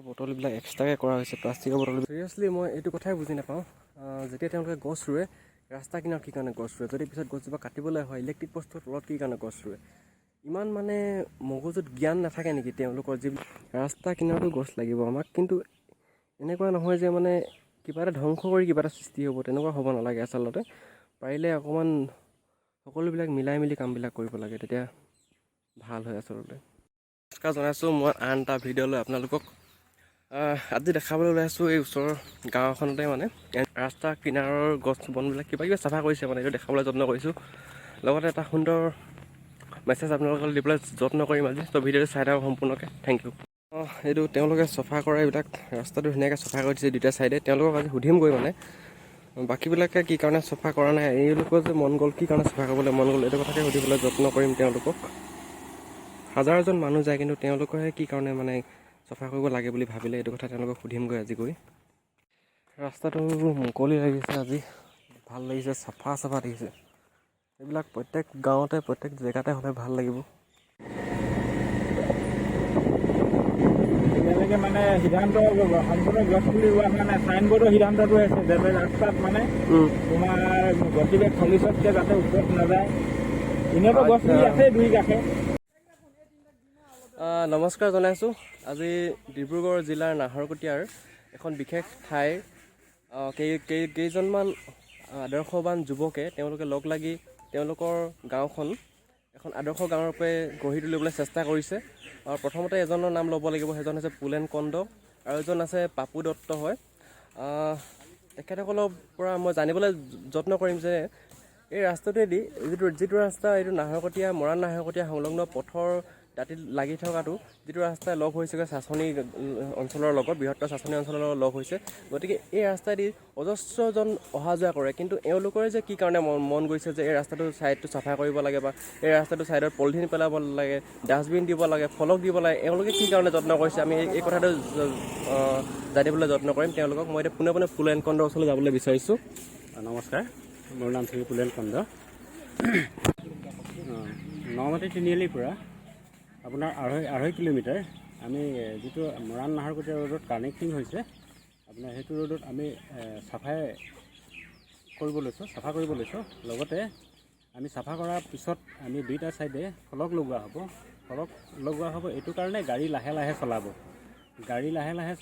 বটলবিলাক এক্সট্ৰাকৈ কৰা হৈছে প্লাষ্টিকৰ বটল। চিৰিয়াছলি মই এইটো কথাই বুজি নাপাওঁ, যেতিয়া তেওঁলোকে গছ ৰুৱে ৰাস্তা কিনাৰত কি কাৰণে গছ ৰুৱে, যদি পিছত গছজোপা কাটিবলৈ হয় ইলেক্ট্ৰিক প'ষ্টৰ তলত কি কাৰণে গছ ৰুৱে। ইমান মানে মগজুত জ্ঞান নাথাকে নেকি তেওঁলোকৰ, যিবিলাক ৰাস্তা কিনাৰতো গছ লাগিব আমাক, কিন্তু এনেকুৱা নহয় যে মানে কিবা এটা ধ্বংস কৰি কিবা এটা সৃষ্টি হ'ব, তেনেকুৱা হ'ব নালাগে। আচলতে পাৰিলে অকণমান সকলোবিলাক মিলাই মিলি কামবিলাক কৰিব লাগে, তেতিয়া ভাল হয় আচলতে। নমস্কাৰ জনাইছোঁ মই আন এটা ভিডিঅ' লৈ আপোনালোকক। আজি দেখাবলৈ ওলাইছোঁ এই ওচৰৰ গাঁও এখনতে মানে ৰাস্তা কিনাৰৰ গছ বনবিলাক কিবা কিবি চাফা কৰিছে, মানে এইটো দেখাবলৈ যত্ন কৰিছোঁ। লগতে এটা সুন্দৰ মেছেজ আপোনালোকক দিবলৈ যত্ন কৰিম আজি, ত' ভিডিঅ'টো চাই থাকক সম্পূৰ্ণকৈ। Thank you. এইটো তেওঁলোকে চফা কৰা এইবিলাক ৰাস্তাটো ধুনীয়াকৈ চফা কৰি দিছে দুটা চাইডে। তেওঁলোকক আজি সুধিমগৈ মানে বাকীবিলাকে কি কাৰণে চফা কৰা নাই, এইলোকৰ যে মন গ'ল কি কাৰণে চফা কৰিবলৈ মন গ'ল, এইটো কথাকে সুধিবলৈ যত্ন কৰিম তেওঁলোকক। হাজাৰজন মানুহ যায়, কিন্তু তেওঁলোকেহে কি কাৰণে মানে চফা কৰিব লাগে বুলি ভাবিলে, এইটো কথা তেওঁলোকক সুধিমগৈ আজি গৈ। ৰাস্তাটো মুকলি লাগিছে আজি, ভাল লাগিছে, চাফা চাফা দেখিছে। এইবিলাক প্ৰত্যেক গাঁৱতে প্ৰত্যেক জেগাতে হ'লে ভাল লাগিব। এতিয়ালৈকে মানে সিদ্ধান্ত সম্পূৰ্ণ গছ পুলি ৰোৱা হোৱা নাই। চাইনবোৰ্ডৰ সিদ্ধান্তটো আছে যাতে ৰাস্তাত মানে তোমাৰ গতিবেগ 40তকৈ যাতে ওপৰত নাযায়। এনেইতো গছ পুলি আছে দুই কাষে। নমস্কাৰ জনাইছোঁ। আজি ডিব্ৰুগড় জিলাৰ নাহৰকটীয়াৰ এখন বিশেষ ঠাইৰ কেইজনমান আদৰ্শৱান যুৱকে তেওঁলোকে লগ লাগি তেওঁলোকৰ গাঁওখন এখন আদৰ্শ গাঁৱৰূপে গঢ়ি তুলিবলৈ চেষ্টা কৰিছে। প্ৰথমতে এজনৰ নাম ল'ব লাগিব, সেইজন হৈছে পুলেন কন্দ আৰু এজন আছে পাপু দত্ত হয়। তেখেতসকলৰ পৰা মই জানিবলৈ যত্ন কৰিম যে এই ৰাস্তাটোৱেদি যিটো ৰাস্তা এইটো নাহৰকটীয়া মৰাণ নাহৰকটীয়া সংলগ্ন পথৰ দাঁতিত লাগি থকাটো, যিটো ৰাস্তাই লগ হৈছেগৈ চাচনি অঞ্চলৰ লগত, বৃহত্তৰ চাচনি অঞ্চলৰ লগত লগ হৈছে। গতিকে এই ৰাস্তাইদি অজস্ৰজন অহা যোৱা কৰে, কিন্তু এওঁলোকৰে যে কি কাৰণে মন গৈছে যে এই ৰাস্তাটো ছাইডটো চাফা কৰিব লাগে বা এই ৰাস্তাটো ছাইডত পলিথিন পেলাব লাগে, ডাষ্টবিন দিব লাগে, ফলক দিব লাগে, এওঁলোকে কি কাৰণে যত্ন কৰিছে, আমি এই কথাটো জানিবলৈ যত্ন কৰিম তেওঁলোকক। মই এতিয়া পোনে পোনে পুলেন কন্দৰ ওচৰলৈ যাবলৈ বিচাৰিছোঁ। নমস্কাৰ, মোৰ নাম শ্ৰী পুলেন কন্দ। নমাটি তিনিআলিৰ পৰা আপোনাৰ আঢ়ৈ কিলোমিটাৰ আমি যিটো মৰাণ নাহৰকটীয়া ৰোডত কানেক্টিং হৈছে, আপোনাৰ সেইটো ৰোডত আমি চাফা কৰিব লৈছোঁ। লগতে আমি চাফা কৰাৰ পিছত আমি দুইটা ছাইডে ফলক লগোৱা হ'ব। এইটো কাৰণে গাড়ী লাহে লাহে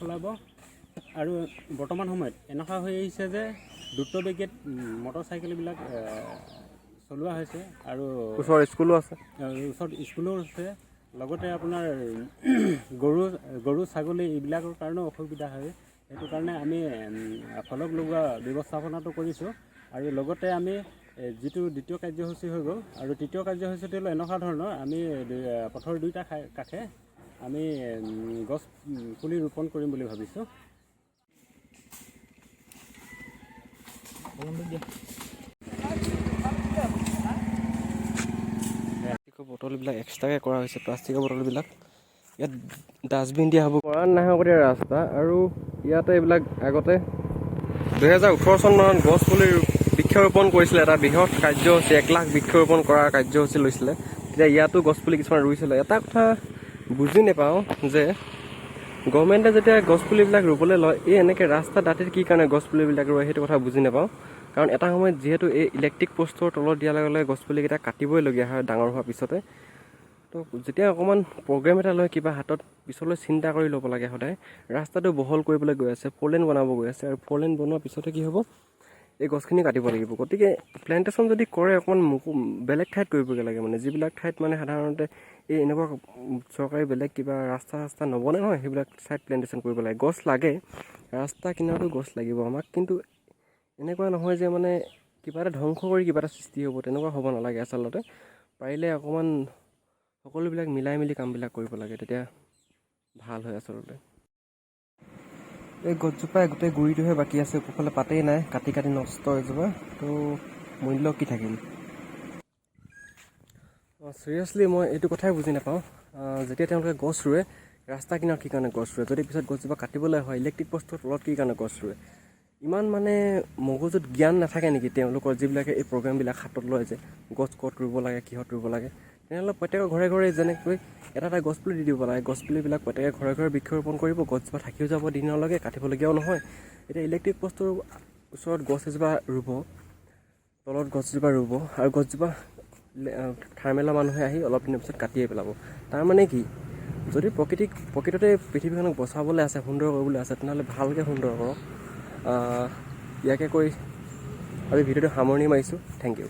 চলাব। আৰু বৰ্তমান সময়ত এনেকুৱা হৈ আহিছে যে দ্ৰুতবেগত মটৰচাইকেলবিলাক চলোৱা হৈছে, আৰু ওচৰৰ স্কুলো আছে। লগতে আপোনাৰ গৰু ছাগলী এইবিলাকৰ কাৰণেও অসুবিধা হয়। সেইটো কাৰণে আমি ফলক লগোৱা ব্যৱস্থাপনাটো কৰিছোঁ। আৰু লগতে আমি যিটো দ্বিতীয় কাৰ্যসূচী হৈ গ'ল, আৰু তৃতীয় কাৰ্যসূচীটো হ'ল এনেকুৱা ধৰণৰ, আমি পথৰ দুইটা কাষে আমি গছ পুলি ৰোপণ কৰিম বুলি ভাবিছোঁ। বটলবিলাক এক্সট্ৰাকৈ কৰা হৈছে প্লাষ্টিকৰ বটলবিলাক। ইয়াত ডাষ্টবিন দিয়া হ'ব। মৰাণ নাহৰকটীয়া ৰাস্তা, আৰু ইয়াতে এইবিলাক আগতে 2018 চনত গছ পুলি বৃক্ষৰোপণ কৰিছিলে, এটা বৃহৎ কাৰ্যসূচী 1 লাখ বৃক্ষৰোপণ কৰাৰ কাৰ্যসূচী লৈছিলে। তেতিয়া ইয়াতো গছ পুলি কিছুমান ৰুইছিলে। এটা কথা বুজি নাপাওঁ যে গভৰ্ণমেণ্টে যেতিয়া গছ পুলিবিলাক ৰুবলৈ লয়, এই এনেকৈ ৰাস্তা দাঁতিত কি কাৰণে গছ পুলিবিলাক ৰুৱে, সেইটো কথা বুজি নাপাওঁ। কাৰণ এটা সময়ত যিহেতু এই ইলেক্ট্ৰিক প'ষ্টৰ তলত দিয়াৰ লগে লগে গছপুলিকেইটা কাটিবইলগীয়া হয় ডাঙৰ হোৱাৰ পিছতে। তো যেতিয়া অকণমান প্ৰগ্ৰেম এটা লৈ কিবা হাতত পিছলৈ চিন্তা কৰি ল'ব লাগে সদায়। ৰাস্তাটো বহল কৰিবলৈ গৈ আছে, 4 লেন বনাব গৈ আছে, আৰু 4 লেন বনোৱাৰ পিছতে কি হ'ব, এই গছখিনি কাটিব লাগিব। গতিকে প্লেণ্টেশ্যন যদি কৰে অকণমান বেলেগ ঠাইত কৰিবগৈ লাগে, মানে যিবিলাক ঠাইত মানে সাধাৰণতে এই এনেকুৱা চৰকাৰী বেলেগ কিবা ৰাস্তা নবনে নহয়, সেইবিলাক ঠাইত প্লেণ্টেশ্যন কৰিব লাগে। গছ লাগে, ৰাস্তা কিনাৰতো গছ লাগিব আমাক, কিন্তু এনেকুৱা নহয় যে মানে কিবা এটা ধ্বংস কৰি কিবা এটা সৃষ্টি হ'ব, তেনেকুৱা হ'ব নালাগে। আচলতে পাৰিলে অকণমান সকলোবিলাক মিলাই মিলি কামবিলাক কৰিব লাগে, তেতিয়া ভাল হয় আচলতে। এই গছজোপাই গোটেই গুৰিটোহে বাকী আছে, ওপৰফালে পাতেই নাই, কাটি নষ্ট এজোপা, তো মূল্য কি থাকিল। চিৰিয়াছলি মই এইটো কথাই বুজি নাপাওঁ, যেতিয়া তেওঁলোকে গছ ৰুৱে ৰাস্তা কিনাৰত কি কাৰণে গছ ৰুৱে, যদি পিছত গছজোপা কাটিবলৈ হয় ইলেক্ট্ৰিক প'ষ্টৰ তলত কি কাৰণে গছ ৰুৱে। ইমান মানে মগজুত জ্ঞান নাথাকে নেকি তেওঁলোকৰ, যিবিলাকে এই প্ৰগ্ৰেমবিলাক হাতত লয় যে গছ ক'ত ৰুব লাগে, কিহত ৰুব লাগে। তেনেহ'লে প্ৰত্যেকৰ ঘৰে ঘৰে যেনেকৈ এটা এটা গছপুলি দি দিব লাগে। গছপুলিবিলাক প্ৰত্যেকে ঘৰে ঘৰে বৃক্ষৰোপণ কৰিব, গছজোপা থাকিও যাব দিনলৈকে, কাটিবলগীয়াও নহয়। এতিয়া ইলেক্ট্ৰিক প'ষ্টৰ ওচৰত গছ এজোপা ৰুব, তলত গছজোপা ৰুব, আৰু গছজোপা থাৰ্মেলৰ মানুহে আহি অলপ দিনৰ পিছত কাটিয়ে পেলাব। তাৰমানে কি, যদি প্ৰকৃততে পৃথিৱীখনক বচাবলৈ আছে, সুন্দৰ কৰিবলৈ আছে, তেনেহ'লে ভালকৈ সুন্দৰ কৰক। ইয়াকে কৈ আমি ভিডিঅ'টো সামৰণি মাৰিছোঁ। Thank U.